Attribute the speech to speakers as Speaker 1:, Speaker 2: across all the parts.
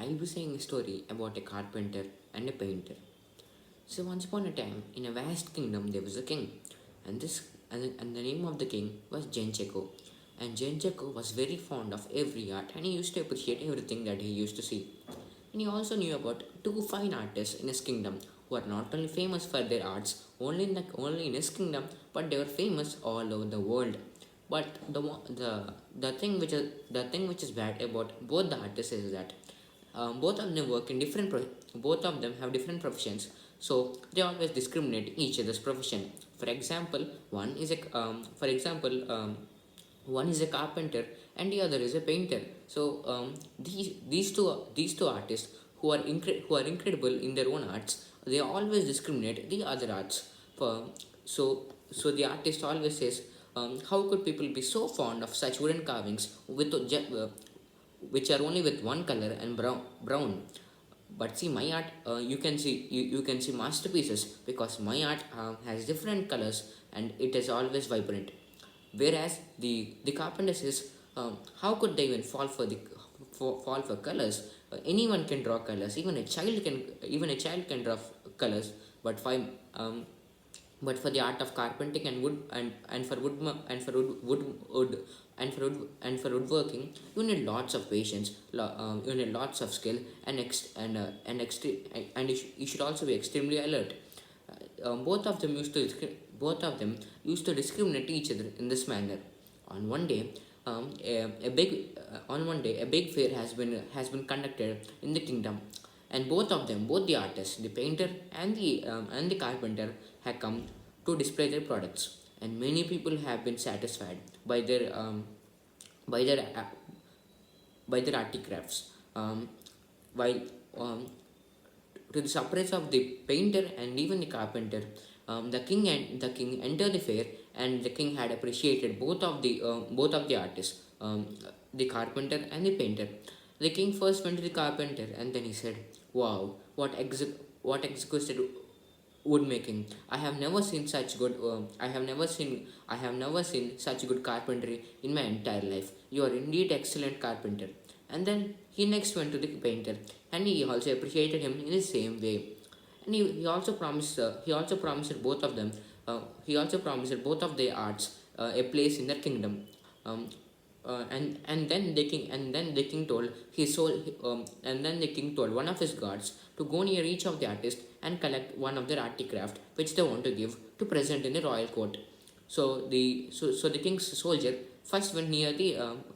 Speaker 1: I'll be saying a story about a carpenter and a painter. So once upon a time, in a vast kingdom, there was a king, and the name of the king was Gencheko. And Gencheko was very fond of every art, and he used to appreciate everything that he used to see. And he also knew about two fine artists in his kingdom who are not only famous for their arts only in his kingdom, but they were famous all over the world. But the thing which is bad about both the artists is that both of them work in both of them have different professions, so they always discriminate each other's profession. For example, one is a carpenter and the other is a painter. So these two artists who are incredible in their own arts, they always discriminate the other arts. For so the artist always says, how could people be so fond of such wooden carvings which are only with one color and brown? But see, my art, you can see masterpieces because my art has different colors and it is always vibrant. Whereas the carpenter says, how could they even fall for colors? Anyone can draw colors. Even a child can draw colors. But for the art of carpenting and wood and for wood and for wood and for woodworking, you need lots of patience, you need lots of skill and you should also be extremely alert. Both of them used to discriminate each other in this manner. On one day, a big fair has been conducted in the kingdom, and both the artists, the painter and the carpenter, have come to display their products, and many people have been satisfied by their by their articrafts. While To the surprise of the painter and even the carpenter, the king entered the fair, and the king had appreciated both of the artists, the carpenter and the painter. The king first went to the carpenter, and then he said, "Wow, what exquisite wood making! I have never seen such good. I have never seen such good carpentry in my entire life. You are indeed excellent carpenter." And then he next went to the painter, and he also appreciated him in the same way. And he also promised both of them he also promised both of their arts a place in their kingdom. Um, and then the king told his soul and then the king told one of his guards to go near each of the artists and collect one of their articraft which they want to give to present in the royal court. So the king's soldier first went near the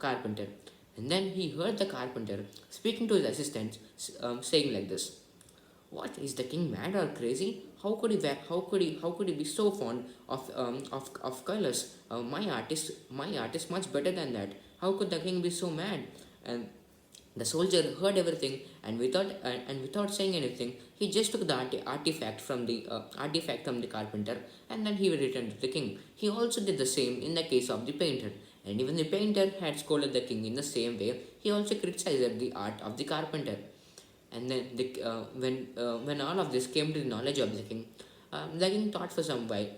Speaker 1: carpenter, and then he heard the carpenter speaking to his assistant, saying like this: "What, is the king mad or crazy? How could he be so fond of colors? My art is much better than that. How could the king be so mad?" And the soldier heard everything, and without saying anything, he just took the artifact from the carpenter, and then he returned to the king. He also did the same in the case of the painter, and even the painter had scolded the king in the same way. He also criticized the art of the carpenter. And then when all of this came to the knowledge of the king thought for some while.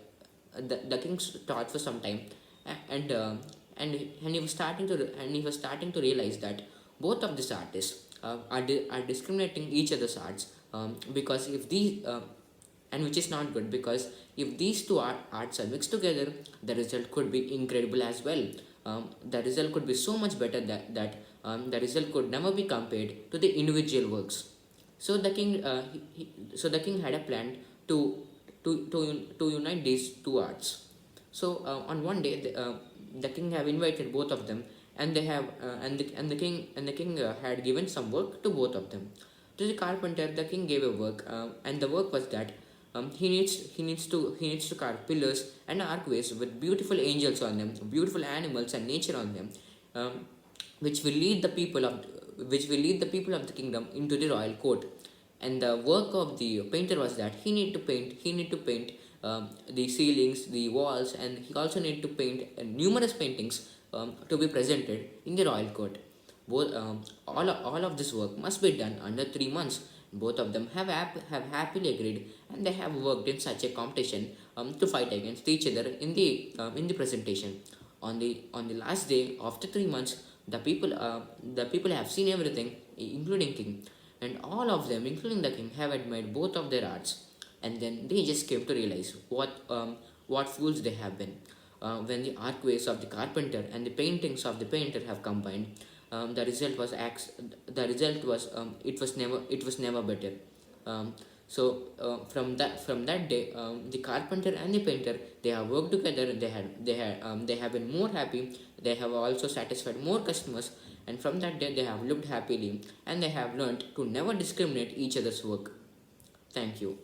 Speaker 1: The king thought for some time, and he was starting to realize that both of these artists are discriminating each other's arts, because if these and which is not good, because if these two arts are mixed together, the result could be incredible as well. The result could be so much better that the result could never be compared to the individual works. So the king had a plan to unite these two arts. So on one day, the king have invited both of them, and they have and the king had given some work to both of them. To the carpenter, the king gave a work, and the work was that he needs to carve pillars and archways with beautiful angels on them, beautiful animals and nature on them, um, which will lead the people of the kingdom into the royal court. And the work of the painter was that he need to paint the ceilings, the walls, and he also need to paint numerous paintings to be presented in the royal court. All of this work must be done under 3 months. Both of them have happily agreed, and they have worked in such a competition to fight against each other in the presentation. On the last day, after 3 months, the people have seen everything, including king. and all of them, including the king, have admired both of their arts. And then they just came to realize what fools they have been. When the artways of the carpenter and the paintings of the painter have combined, the result was it was never better. From that day, the carpenter and the painter, they have worked together. They have been more happy. They have also satisfied more customers, and from that day they have lived happily, and they have learned to never discriminate each other's work. Thank you.